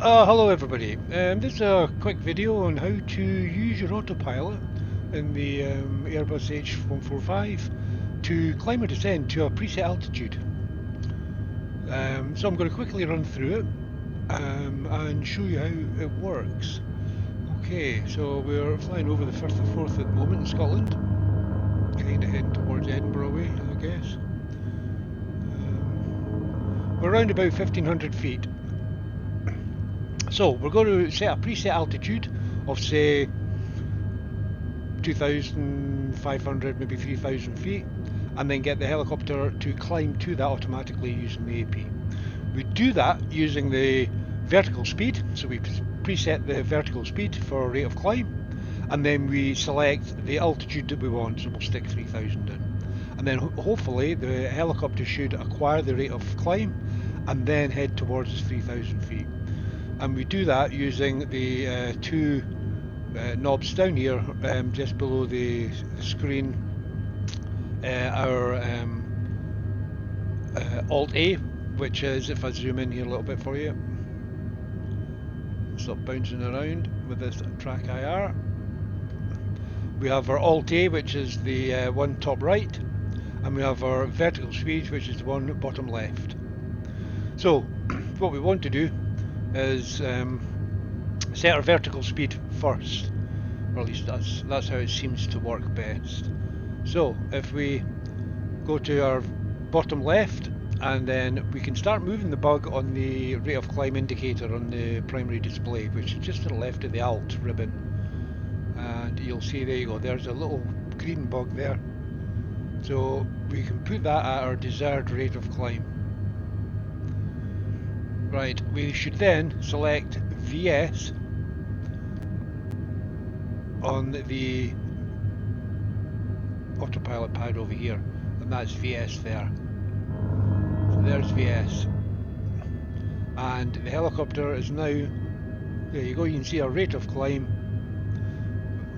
Hello everybody. This is a quick video on how to use your autopilot in the Airbus H145 to climb or descend to a preset altitude. So I'm going to quickly run through it and show you how it works. Okay, so we're flying over the Firth of Forth at the moment in Scotland, kind of heading towards Edinburgh way, I guess. We're around about 1500 feet. So we're going to set a preset altitude of say 2,500, maybe 3,000 feet, and then get the helicopter to climb to that automatically using the AP. We do that using the vertical speed, so we preset the vertical speed for rate of climb, and then we select the altitude that we want, so we'll stick 3,000 in. And then hopefully the helicopter should acquire the rate of climb and then head towards 3,000 feet. And we do that using the two knobs down here, just below the screen, our Alt A, which is, if I zoom in here a little bit for you, stop bouncing around with this track IR. We have our Alt A, which is the one top right, and we have our vertical speed, which is the one bottom left. So what we want to do is set our vertical speed first, or at least that's how it seems to work best. So if we go to our bottom left, and then we can start moving the bug on the rate of climb indicator on the primary display, which is just to the left of the Alt ribbon, and you'll see, there you go, there's a little green bug there. So we can put that at our desired rate of climb. Right, we should then select VS on the autopilot pad over here, and that's VS there. So there's VS, and the helicopter is now, there you go, you can see our rate of climb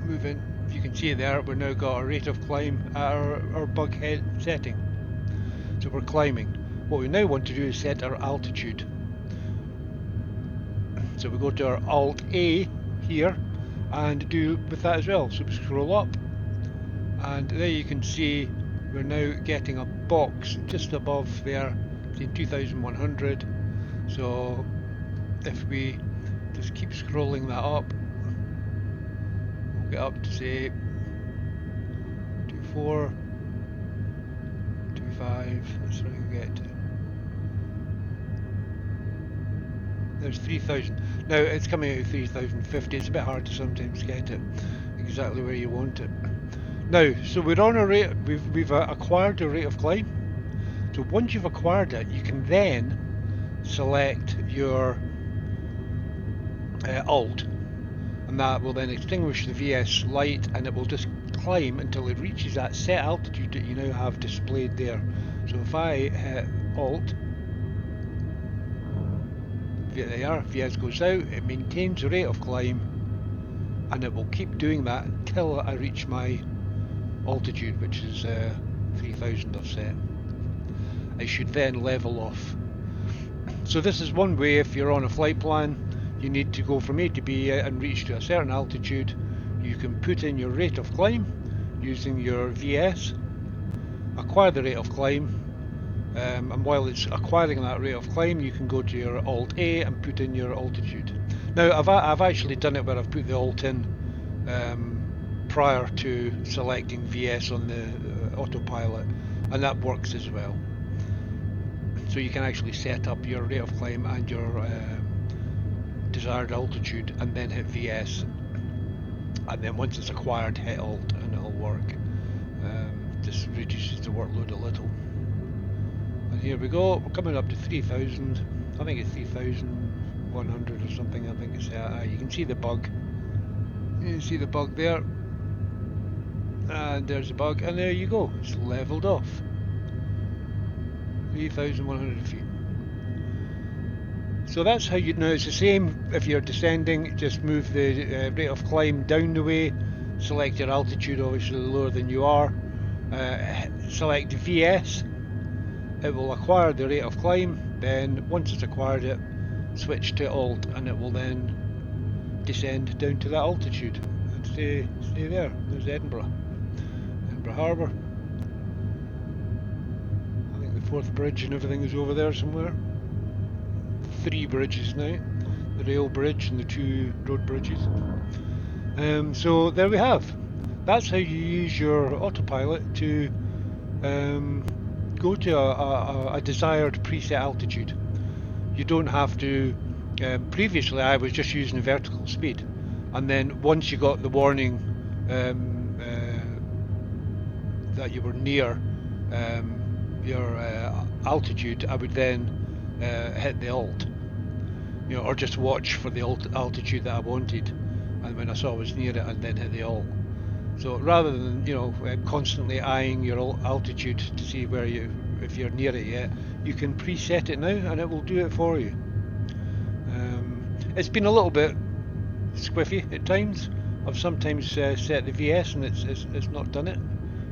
moving. You can see there, we've now got a rate of climb at our bug head setting. So we're climbing. What we now want to do is set our altitude. So we go to our Alt A here and do with that as well. So we scroll up, and there you can see we're now getting a box just above there, saying 2,100. So if we just keep scrolling that up, we'll get up to say 24, 25, that's where we can get to. There's 3,000. Now it's coming out of 3,050. It's a bit hard to sometimes get it exactly where you want it. Now, so we're on a rate. We've acquired a rate of climb. So once you've acquired it, you can then select your Alt, and that will then extinguish the VS light, and it will just climb until it reaches that set altitude that you now have displayed there. So if I hit Alt, there, VS goes out, it maintains the rate of climb, and it will keep doing that until I reach my altitude, which is 3,000 I've set. I should then level off. So this is one way. If you're on a flight plan, you need to go from A to B and reach to a certain altitude. You can put in your rate of climb using your VS, acquire the rate of climb, and while it's acquiring that rate of climb, you can go to your Alt A and put in your altitude. Now I've actually done it where I've put the Alt in prior to selecting VS on the autopilot, and that works as well. So you can actually set up your rate of climb and your desired altitude, and then hit VS, and then once it's acquired, hit Alt, and it'll work. Just reduces the workload a little. And here we go, we're coming up to 3,000. I think it's 3,100 or something. I think it's you can see the bug. You can see the bug there, and there's the bug, and there you go, it's leveled off. 3,100 feet. So that's how you'd know. It's the same if you're descending, just move the rate of climb down the way, select your altitude, obviously lower than you are, select VS, it will acquire the rate of climb, then once it's acquired it, switch to Alt, and it will then descend down to that altitude and stay there. There's Edinburgh Harbour. I think the Forth Bridge and everything is over there somewhere. 3 bridges now, the rail bridge and the 2 road bridges. So there we have. That's how you use your autopilot to go to a desired preset altitude. You don't have to. Previously, I was just using vertical speed, and then once you got the warning that you were near your altitude, I would then hit the Alt, or just watch for the altitude that I wanted, and when I saw I was near it, I'd then hit the Alt. So rather than constantly eyeing your altitude to see if you're near it yet, you can preset it now, and it will do it for you. It's been a little bit squiffy at times. I've sometimes set the VS and it's not done it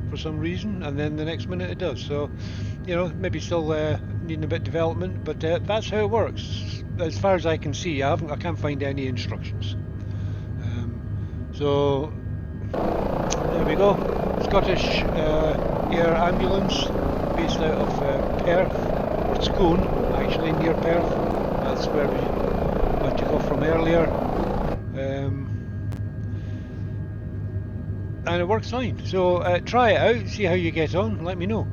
for some reason, and then the next minute it does. So, maybe still needing a bit of development, but that's how it works. As far as I can see, I can't find any instructions. So there we go. Scottish Air Ambulance, based out of Perth, or Scone, actually, near Perth. That's where I took off from earlier. And it works fine. So try it out, see how you get on, let me know.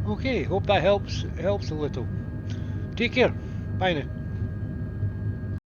Okay, hope that helps a little. Take care. Bye now.